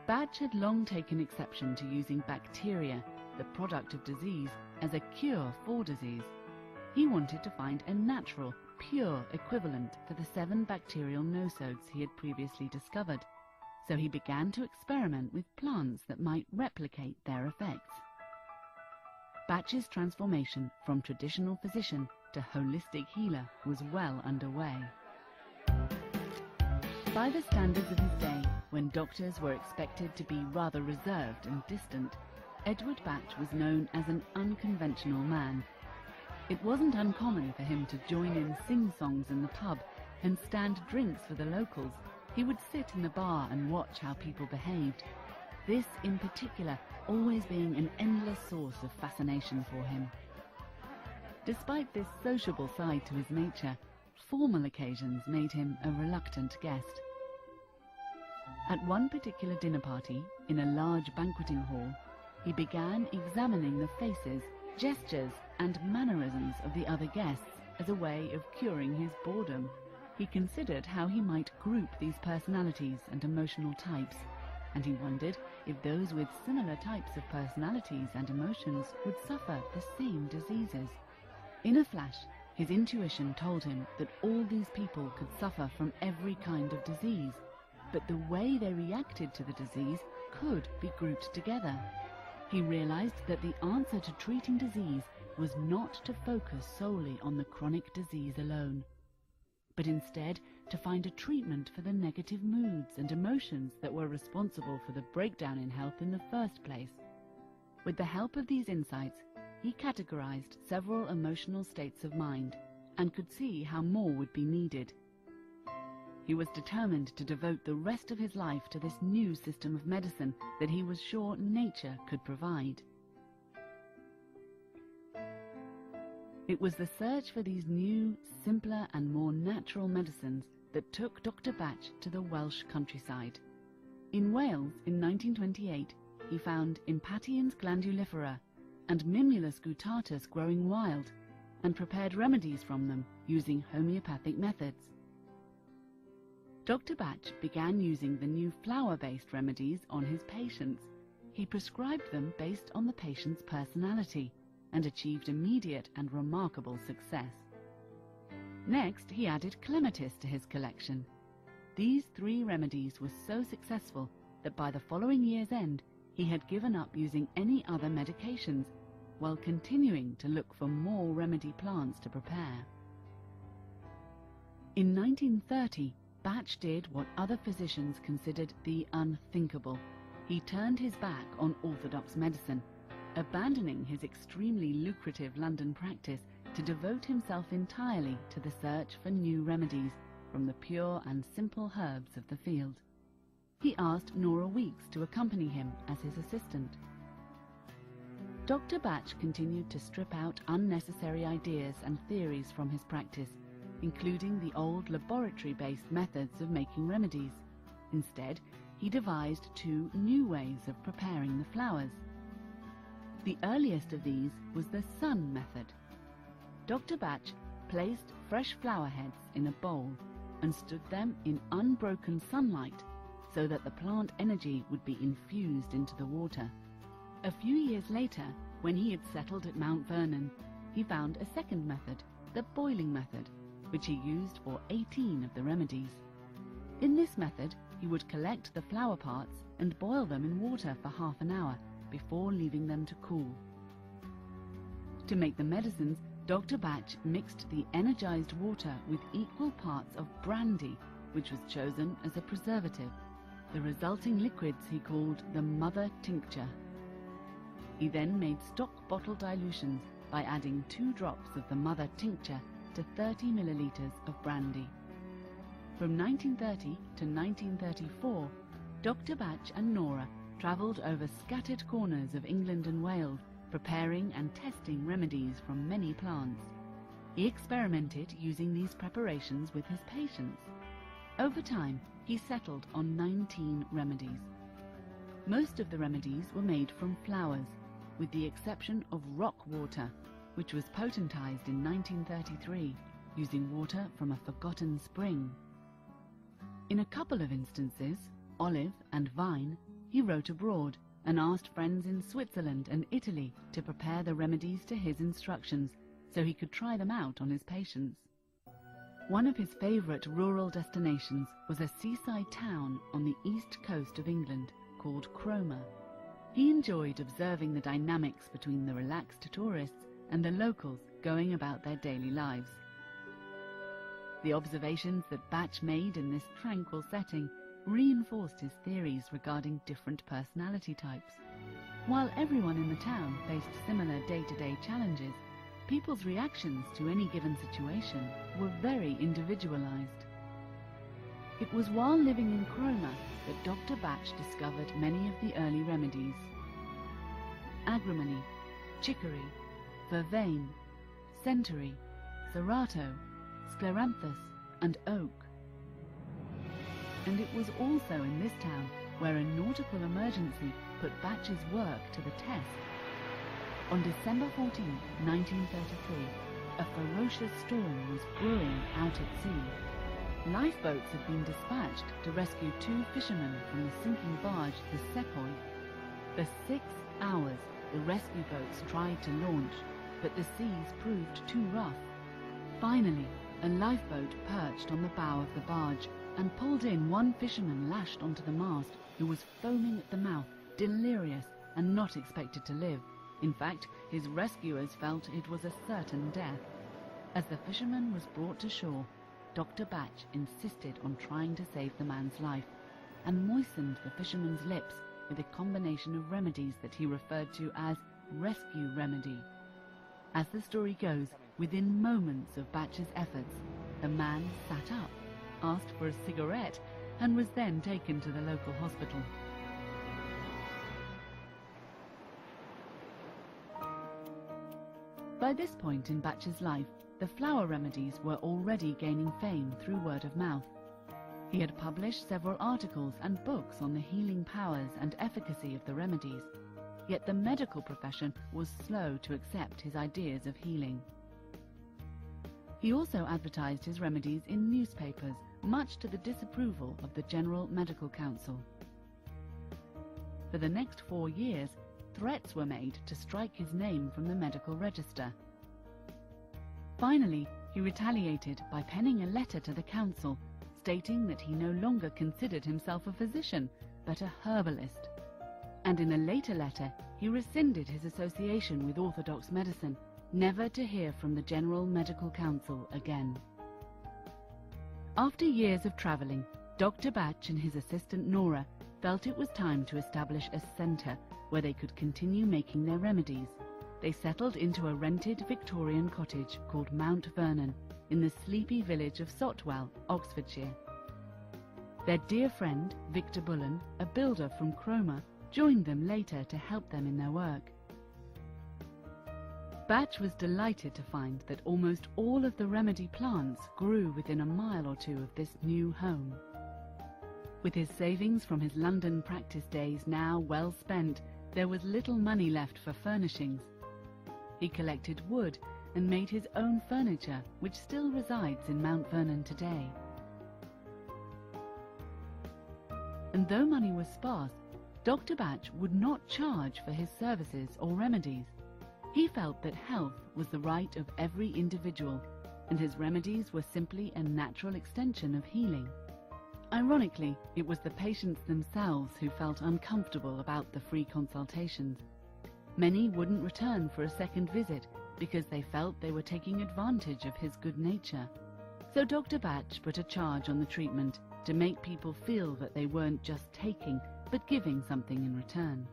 Bach had long taken exception to using bacteria, the product of disease, as a cure for disease. He wanted to find a natural, pure equivalent for the 7 bacterial nosodes he had previously discovered, so he began to experiment with plants that might replicate their effects. Bach's transformation from traditional physician to holistic healer was well underway. By the standards of his day, when doctors were expected to be rather reserved and distant, Edward Bach was known as an unconventional man. It wasn't uncommon for him to join in sing-songs in the pub and stand drinks for the locals. He would sit in the bar and watch how people behaved. This, in particular, always being an endless source of fascination for him. Despite this sociable side to his nature, formal occasions made him a reluctant guest. At one particular dinner party, in a large banqueting hall, he began examining the faces, gestures, and mannerisms of the other guests as a way of curing his boredom. He considered how he might group these personalities and emotional types, and he wondered if those with similar types of personalities and emotions would suffer the same diseases. In a flash, his intuition told him that all these people could suffer from every kind of disease, but the way they reacted to the disease could be grouped together. He realized that the answer to treating disease was not to focus solely on the chronic disease alone, but instead to find a treatment for the negative moods and emotions that were responsible for the breakdown in health in the first place. With the help of these insights, he categorized several emotional states of mind and could see how more would be needed. He was determined to devote the rest of his life to this new system of medicine that he was sure nature could provide. It was the search for these new, simpler and more natural medicines that took Dr. Bach to the Welsh countryside. In Wales, in 1928, he found Impatiens glandulifera and Mimulus guttatus growing wild, and prepared remedies from them using homeopathic methods. Dr. Bach began using the new flower-based remedies on his patients. He prescribed them based on the patient's personality and achieved immediate and remarkable success. Next, he added clematis to his collection. These 3 remedies were so successful that by the following year's end, he had given up using any other medications, while continuing to look for more remedy plants to prepare. In 1930, Bach did what other physicians considered the unthinkable. He turned his back on orthodox medicine, abandoning his extremely lucrative London practice to devote himself entirely to the search for new remedies from the pure and simple herbs of the field. He asked Nora Weeks to accompany him as his assistant. Dr. Bach continued to strip out unnecessary ideas and theories from his practice, including the old laboratory-based methods of making remedies. Instead, he devised 2 new ways of preparing the flowers. The earliest of these was the sun method. Dr. Bach placed fresh flower heads in a bowl and stood them in unbroken sunlight so that the plant energy would be infused into the water. A few years later, when he had settled at Mount Vernon, he found a second method, the boiling method, which he used for 18 of the remedies. In this method, he would collect the flower parts and boil them in water for half an hour before leaving them to cool. To make the medicines, Dr. Bach mixed the energized water with equal parts of brandy, which was chosen as a preservative. The resulting liquids he called the mother tincture. He then made stock bottle dilutions by adding 2 drops of the mother tincture to 30 milliliters of brandy. From 1930 to 1934, Dr. Bach and Nora travelled over scattered corners of England and Wales, preparing and testing remedies from many plants. He experimented using these preparations with his patients. Over time, he settled on 19 remedies. Most of the remedies were made from flowers, with the exception of rock water, which was potentized in 1933, using water from a forgotten spring. In a couple of instances, olive and vine, he wrote abroad and asked friends in Switzerland and Italy to prepare the remedies to his instructions so he could try them out on his patients. One of his favourite rural destinations was a seaside town on the east coast of England called Cromer. He enjoyed observing the dynamics between the relaxed tourists and the locals going about their daily lives. The observations that Bach made in this tranquil setting reinforced his theories regarding different personality types. While everyone in the town faced similar day-to-day challenges, people's reactions to any given situation were very individualized. It was while living in Cromer that Dr. Bach discovered many of the early remedies: agrimony, chicory, vervain, centaury, cerato, scleranthus, and oak. And it was also in this town where a nautical emergency put Bach's work to the test. On December 14, 1933, a ferocious storm was brewing out at sea. Lifeboats had been dispatched to rescue 2 fishermen from the sinking barge, the Sepoy. For 6 hours, the rescue boats tried to launch, but the seas proved too rough. Finally, a lifeboat perched on the bow of the barge and pulled in one fisherman lashed onto the mast who was foaming at the mouth, delirious and not expected to live. In fact, his rescuers felt it was a certain death. As the fisherman was brought to shore, Dr. Bach insisted on trying to save the man's life and moistened the fisherman's lips with a combination of remedies that he referred to as rescue remedy. As the story goes, within moments of Bach's efforts, the man sat up, asked for a cigarette, and was then taken to the local hospital. By this point in Bach's life, the flower remedies were already gaining fame through word of mouth. He had published several articles and books on the healing powers and efficacy of the remedies, yet the medical profession was slow to accept his ideas of healing. He also advertised his remedies in newspapers, much to the disapproval of the General Medical Council. For the next 4 years, threats were made to strike his name from the medical register. Finally, he retaliated by penning a letter to the council, stating that he no longer considered himself a physician, but a herbalist. And in a later letter, he rescinded his association with orthodox medicine, never to hear from the General Medical Council again. After years of travelling, Dr. Bach and his assistant Nora felt it was time to establish a centre where they could continue making their remedies. They settled into a rented Victorian cottage called Mount Vernon in the sleepy village of Sotwell, Oxfordshire. Their dear friend, Victor Bullen, a builder from Cromer, joined them later to help them in their work. Bach was delighted to find that almost all of the remedy plants grew within a mile or 2 of this new home. With his savings from his London practice days now well spent, there was little money left for furnishings. He collected wood and made his own furniture, which still resides in Mount Vernon today. And though money was sparse, Dr. Bach would not charge for his services or remedies. He felt that health was the right of every individual, and his remedies were simply a natural extension of healing. Ironically, it was the patients themselves who felt uncomfortable about the free consultations. Many wouldn't return for a second visit because they felt they were taking advantage of his good nature. So Dr. Bach put a charge on the treatment to make people feel that they weren't just taking, but giving something in return.